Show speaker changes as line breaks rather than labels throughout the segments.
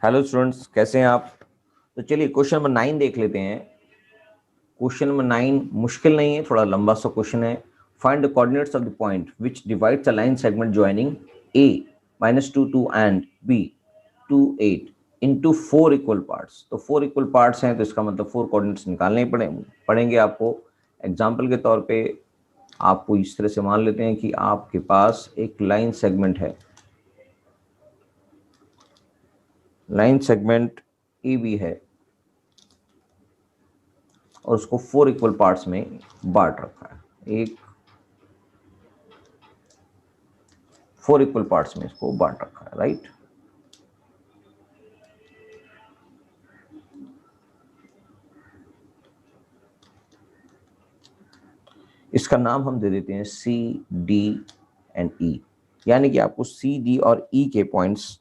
Hello students, कैसे हैं आप। तो चलिए क्वेश्चन नंबर 9 देख लेते हैं। क्वेश्चन नंबर 9 मुश्किल नहीं है, थोड़ा लंबा सा क्वेश्चन है। Find the coordinates of the point which divides a line segment joining a -2 and b 2 8 into 4 equal parts. तो 4 इक्वल पार्ट्स हैं, तो इसका मतलब 4 कोऑर्डिनेट्स निकालने ही पड़ेंगे आपको। एग्जाम्पल के तौर पे आपको इस तरह से मान लेते हैं कि आपके पास एक लाइन सेगमेंट है, लाइन सेगमेंट ए बी है, और उसको 4 इक्वल पार्ट्स में बांट रखा है। एक 4 इक्वल पार्ट्स में इसको बांट रखा है, राइट। इसका नाम हम दे देते हैं सी डी एंड ई, यानी कि आपको सी डी और ई के पॉइंट्स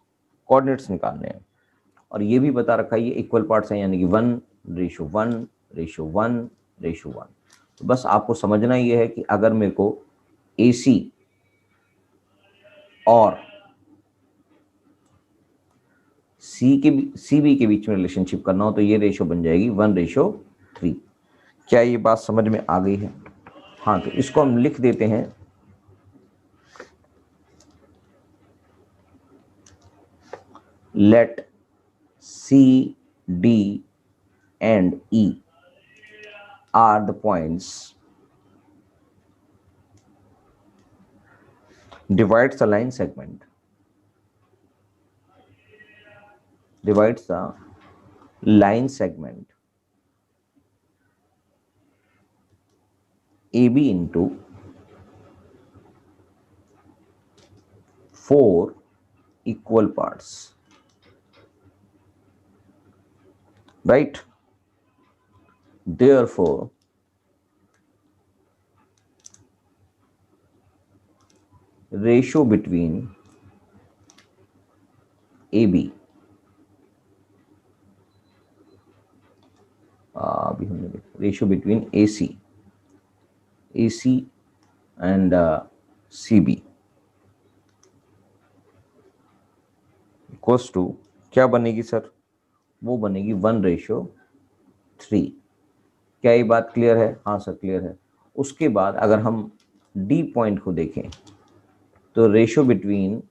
कोऑर्डिनेट्स निकालने हैं। और ये भी बता रखा है ये इक्वल पार्ट्स हैं, यानी कि 1:1:1:1:1। तो बस आपको समझना ये है कि अगर मेरे को ए सी और सी बी के बीच में रिलेशनशिप करना हो तो ये रेशो बन जाएगी 1:3। क्या ये बात समझ में आ गई है? हाँ, तो इसको हम लिख देते हैं let C D and E are the points divides the line segment divides the line segment AB into 4 equal parts, right? Therefore ratio between AB अभी हमने देखा ratio between AC and CB equals to क्या बनेगी sir? वो बनेगी 1:3। क्या ये बात क्लियर है? हाँ सर, क्लियर है। उसके बाद अगर हम डी पॉइंट को देखें तो ratio between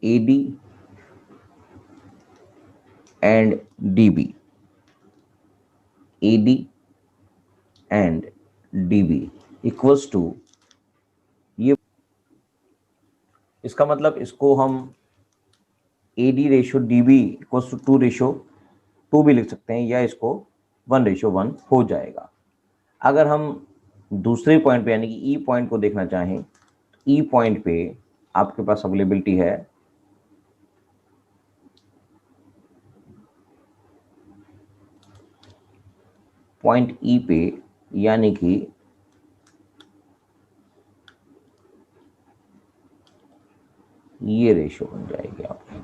AD and DB, AD and DB equals to ये, इसका मतलब इसको हम AD ratio DB equals to 2:2 भी लिख सकते हैं, या इसको 1:1 हो जाएगा। अगर हम दूसरे पॉइंट पे यानी कि E पॉइंट को देखना चाहें, E पॉइंट पे आपके पास अवेलेबिलिटी है पॉइंट E पे, यानी कि ये रेशियो बन जाएगी आपकी।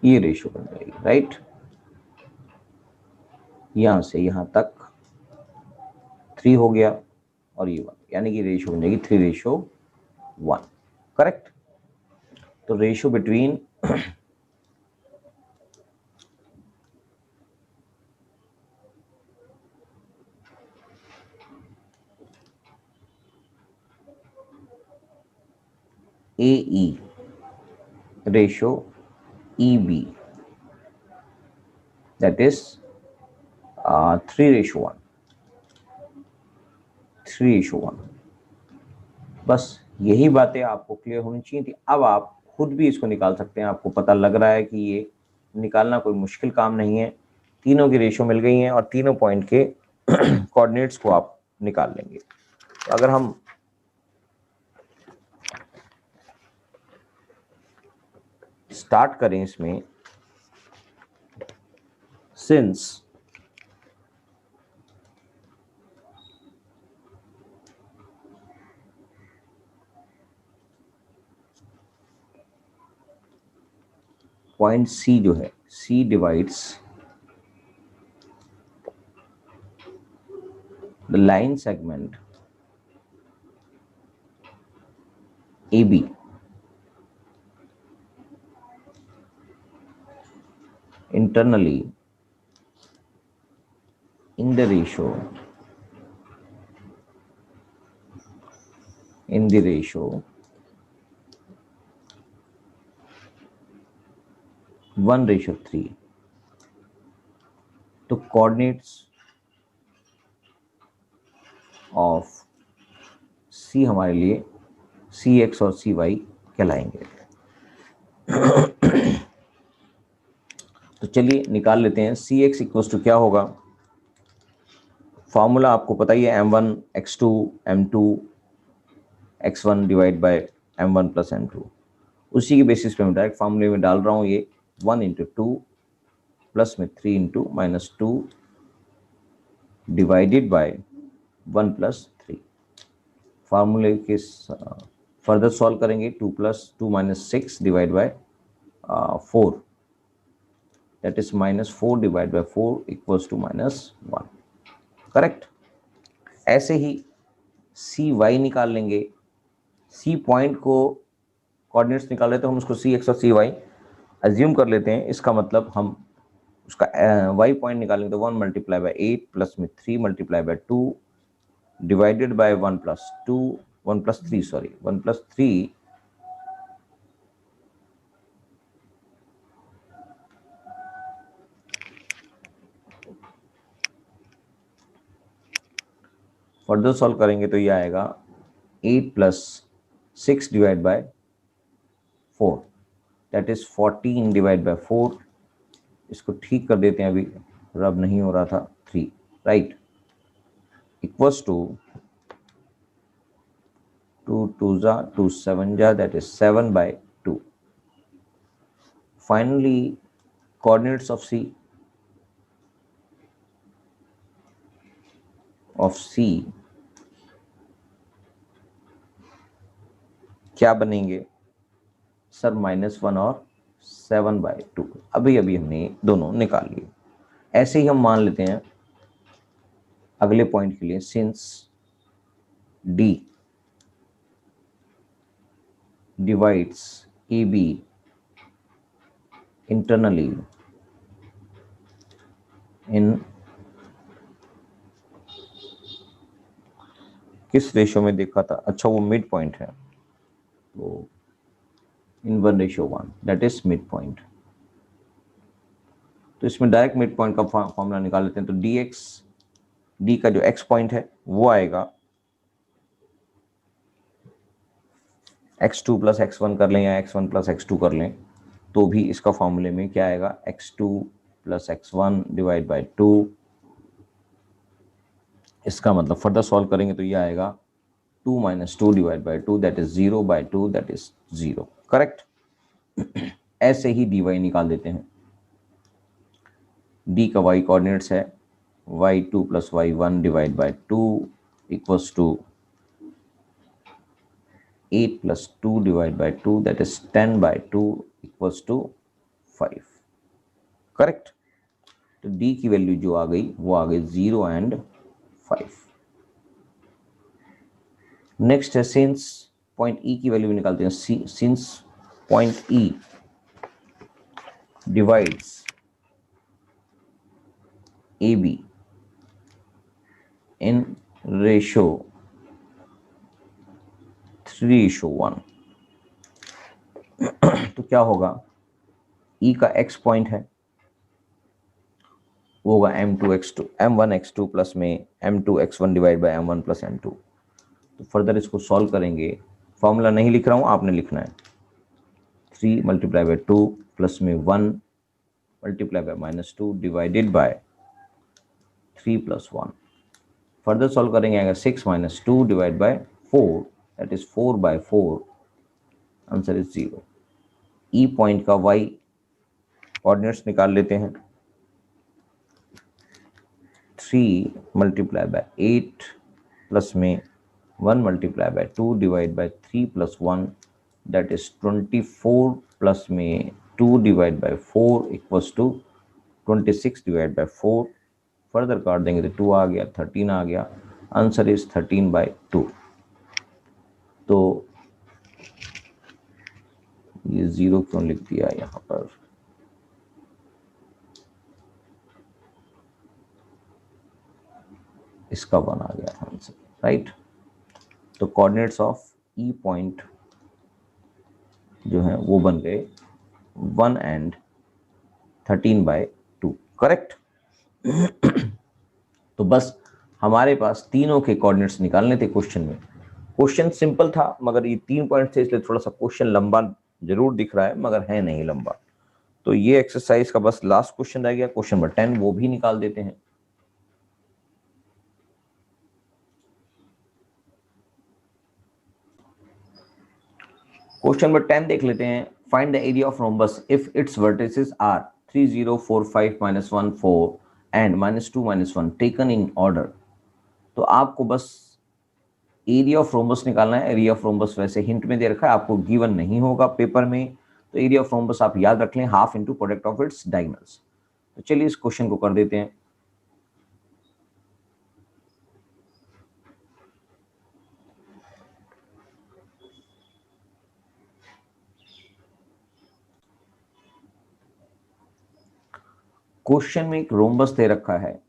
ये रेशियो बन जाएगी, राइट। यहां से यहां तक 3 हो गया और ये 1, यानी कि रेशियो बन जाएगी 3:1, करेक्ट। तो ratio between AE ratio EB, that is 3:1, 3:1। बस यही बातें आपको क्लियर होनी चाहिए थी। अब आप खुद भी इसको निकाल सकते हैं। आपको पता लग रहा है कि ये निकालना कोई मुश्किल काम नहीं है। तीनों की रेशियो मिल गई हैं और तीनों पॉइंट के कोऑर्डिनेट्स को आप निकाल लेंगे। तो अगर हम स्टार्ट करें इसमें, सिंस पॉइंट सी जो है, C divides the line segment A B internally in the ratio 1:3. तो coordinates of C हमारे लिए Cx और Cy कहलाएंगे। तो चलिए निकाल लेते हैं। Cx इक्वल्स टू क्या होगा, फॉर्मूला आपको पता ही है, m1 x2 m2 x1 divide by m1 plus m2। उसी के बेसिस पे मैं डायरेक्ट फॉर्मूले में डाल रहा हूँ, ये 1 इंटू 2 प्लस में 3 into minus 2 divided by 1 plus 3। फार्मूले के फर्दर सॉल्व करेंगे, 2 plus 2 minus 6 divide by 4, that is minus 4 divide by 4 equals to minus 1। Correct. ऐसे ही सी वाई निकाल लेंगे। सी पॉइंट को कोऑर्डिनेट्स निकाल लेते हैं हम, उसको सी एक्स और सी वाई एज्यूम कर लेते हैं। इसका मतलब हम उसका वाई पॉइंट निकालेंगे तो 1 मल्टीप्लाई बाय 8 प्लस में 3 multiply by 2 divided by 1 plus 3 further solve करेंगे तो ये आएगा 8 plus 6 divide by 4, that is 14 divide by 4। इसको ठीक कर देते हैं, अभी रब नहीं हो रहा था, 3 राइट, इक्वल्स टू 2 2 जा 2 7 जा, that is 7 by 2। Finally coordinates of C क्या बनेंगे सर, -1 और 7/2। अभी हमने दोनों निकाल लिए। ऐसे ही हम मान लेते हैं अगले पॉइंट के लिए, since D divides AB internally in किस रेशो में देखा था, अच्छा वो मिड पॉइंट है, तो in 1:1, that is mid point. तो इसमें डायरेक्ट मिड पॉइंट का फॉर्मूला निकाल लेते हैं। तो D का जो x पॉइंट है वो आएगा x2 प्लस x1 कर लें या x1 प्लस x2 कर लें, तो भी इसका फॉर्मूले में क्या आएगा, x2 plus x1 divide by 2। इसका मतलब फर्दर सॉल्व करेंगे तो ये आएगा 2 minus 2 divide by 2, that is 0/2, that is 0। Correct. ऐसे ही dy निकाल देते हैं। d का y कोऑर्डिनेट्स है y2 plus y1 divide by 2 equals to 8 plus 2 divide by 2, that is 10/2 equals to 5। Correct. तो d की वैल्यू जो आ गई वो आ गई 0 एंड 5। नेक्स्ट है सिंस पॉइंट E की वैल्यू भी निकालते हैं। Since point E divides AB in ratio 3:1, तो क्या होगा, E का x पॉइंट है वो होगा m1 x2 प्लस में m2 x1 divide by m1 plus m2। तो फर्दर इसको सॉल्व करेंगे, फॉर्मूला नहीं लिख रहा हूँ, आपने लिखना है। 3 मल्टीप्लाई बाय 2 प्लस में 1 multiply by -2 divided bye 3 plus 1। Further solve करेंगे, आएगा 6 minus 2 divide by 4, that is 4/4। Answer is 0। E point का y कोऑर्डिनेट्स निकाल लेते हैं। 3 मल्टीप्लाई बाय 8 प्लस में 1 multiply by 2 divide by 3 plus 1, that is 24 plus में 2 divide by 4 equals to 26 divide by 4, further काट देंगे तो 2 आ गया, 13 आ गया, आंसर इज 13/2। तो ये 0 क्यों लिख दिया यहाँ पर? इसका 1 आ गया आंसर, राइट। तो कोऑर्डिनेट्स ऑफ ई पॉइंट जो है वो बन गए 1 and 13/2, करेक्ट। तो बस हमारे पास तीनों के कोऑर्डिनेट्स निकालने थे क्वेश्चन में। क्वेश्चन सिंपल था, मगर ये 3 पॉइंट थे इसलिए थोड़ा सा क्वेश्चन लंबा जरूर दिख रहा है, मगर है नहीं लंबा। तो ये एक्सरसाइज का बस लास्ट क्वेश्चन रह गया, क्वेश्चन नंबर 10, वो भी निकाल देते हैं। क्वेश्चन नंबर 10 देख लेते हैं। Find the area of rhombus if its vertices are 3 0 4 5 -1 4 and -2 -1 taken in order. तो आपको बस एरिया ऑफ रोम्बस निकालना है। एरिया ऑफ रोम्बस वैसे हिंट में दे रखा है, आपको गिवन नहीं होगा पेपर में। तो एरिया ऑफ रोम्बस आप याद रख लें, half into product of its diagonals. तो चलिए इस क्वेश्चन को कर देते हैं। क्वेश्चन में एक रोम्बस दे रखा है,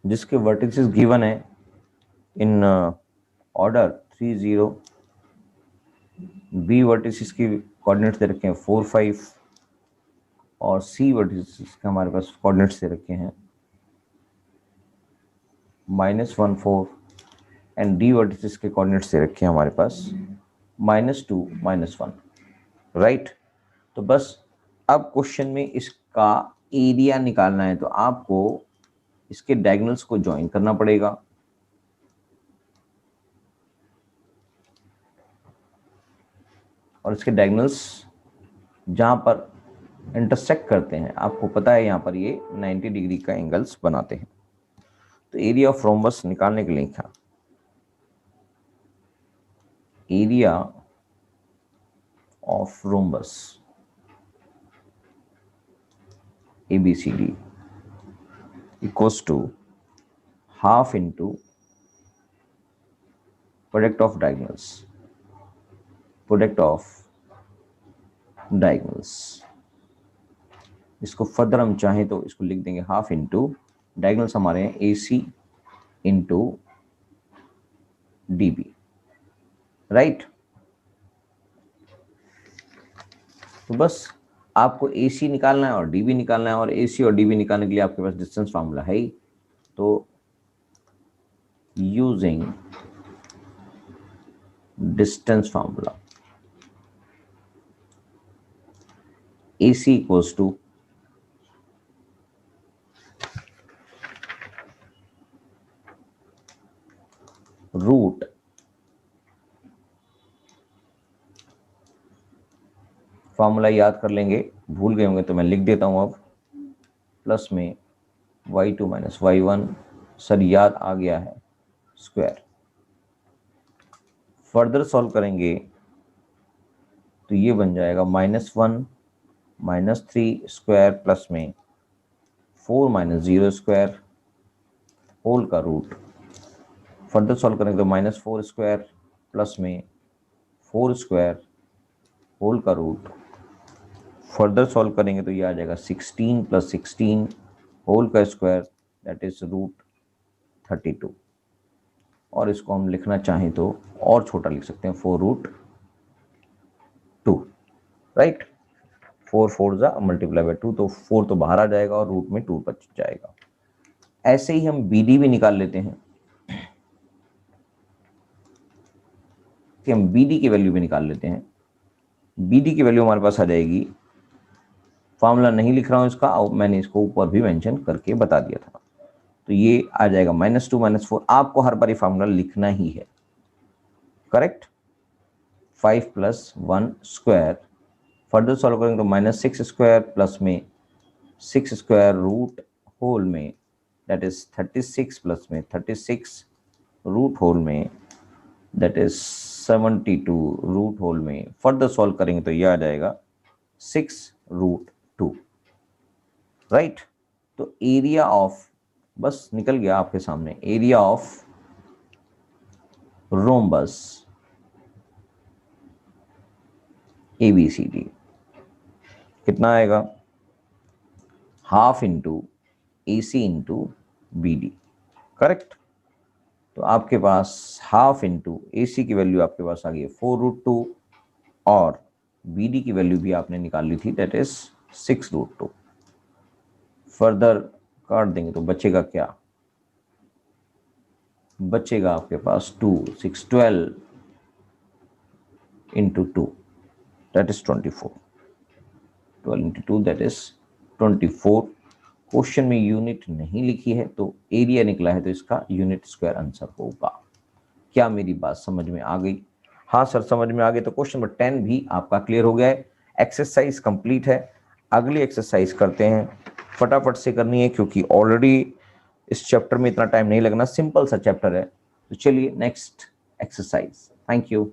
जिसके वर्टिसेस गिवन है इन ऑर्डर 3 0। बी वर्टिसेस की कोऑर्डिनेट्स दे रखे हैं 4 5 और सी वर्टिसेस के हमारे पास कोऑर्डिनेट्स दे रखे हैं -1 4 एंड डी वर्टिसेस के कोऑर्डिनेट्स दे रखे हैं हमारे पास -2 -1, राइट। तो बस अब क्वेश्चन में इसका एरिया निकालना है, तो आपको इसके डायगोनल्स को ज्वाइन करना पड़ेगा। और इसके डायगोनल्स जहां पर इंटरसेक्ट करते हैं, आपको पता है यहां पर ये 90 डिग्री का एंगल्स बनाते हैं। तो एरिया ऑफ रोम्बस निकालने के लिए लिखा area of rhombus ABCD equals to half into product of diagonals, product of diagonals। इसको फर्दर हम चाहें तो इसको लिख देंगे हाफ इंटू डायगोनल्स हमारे हैं AC इंटू DB, राइट। तो बस आपको AC निकालना है और DB निकालना है, और AC और DB निकालने के लिए आपके पास डिस्टेंस फार्मूला है ही। तो using distance formula AC equals to root formula याद कर लेंगे, भूल गए होंगे तो मैं लिख देता हूं अब, प्लस में y2 - y1, सर याद आ गया है, स्क्वायर। फर्दर सॉल्व करेंगे तो ये बन जाएगा -1 -3 स्क्वायर प्लस में 4 - 0 स्क्वायर होल का रूट। फर्दर सॉल्व करेंगे तो -4 स्क्वायर प्लस में 4 स्क्वायर होल का रूट। फर्दर सॉल्व करेंगे तो ये आ जाएगा 16 + 16 होल का स्क्वायर, दैट इज √32। और इसको हम लिखना चाहें तो और छोटा लिख सकते हैं, 4√2, राइट। 4 4 जा मल्टीप्लाई बाय 2, तो 4 तो बाहर आ जाएगा और रूट में 2 बच जाएगा। ऐसे ही हम BD भी निकाल लेते हैं, कि हम BD की वैल्यू भी निकाल लेते हैं। BD की वैल्यू हमारे पास आ जाएगी, फॉर्मूला नहीं लिख रहा हूं इसका, और मैंने इसको ऊपर भी मेंशन करके बता दिया था। तो ये आ जाएगा -2 -4, आपको हर बार ये फार्मूला लिखना ही है, करेक्ट। 5 + 1 स्क्वायर, फर्दर सॉल्व करेंगे तो -6 स्क्वायर प्लस में 6 स्क्वायर रूट होल में दैट इज 36 प्लस में 36 रूट होल में दैट इज 72 रूट होल में। फर्दर सॉल्व करेंगे तो यह आ जाएगा 6√2, राइट। तो एरिया ऑफ, बस निकल गया आपके सामने, एरिया ऑफ रोम्बस ABCD कितना आएगा, half into AC into BD, correct. तो आपके पास हाफ इंटू AC की वैल्यू आपके पास आ गई 4√2 और BD की वैल्यू भी आपने निकाल ली थी, दैट इज 6√2। फर्दर काट देंगे तो बचेगा क्या, बचेगा आपके पास 2, 6, 12 into 2 that is 24, 12 into 2 that is 24। Question में यूनिट नहीं लिखी है तो एरिया निकला है, तो इसका यूनिट स्क्वायर आंसर होगा। क्या मेरी बात समझ में आ गई? हाँ सर समझ में आ गई। तो क्वेश्चन नंबर 10 भी आपका क्लियर हो गया है। एक्सरसाइज कंप्लीट है। अगली एक्सरसाइज करते हैं, फटाफट से करनी है क्योंकि ऑलरेडी इस चैप्टर में इतना टाइम नहीं लगना, सिंपल सा चैप्टर है। तो चलिए नेक्स्ट एक्सरसाइज। Thank you.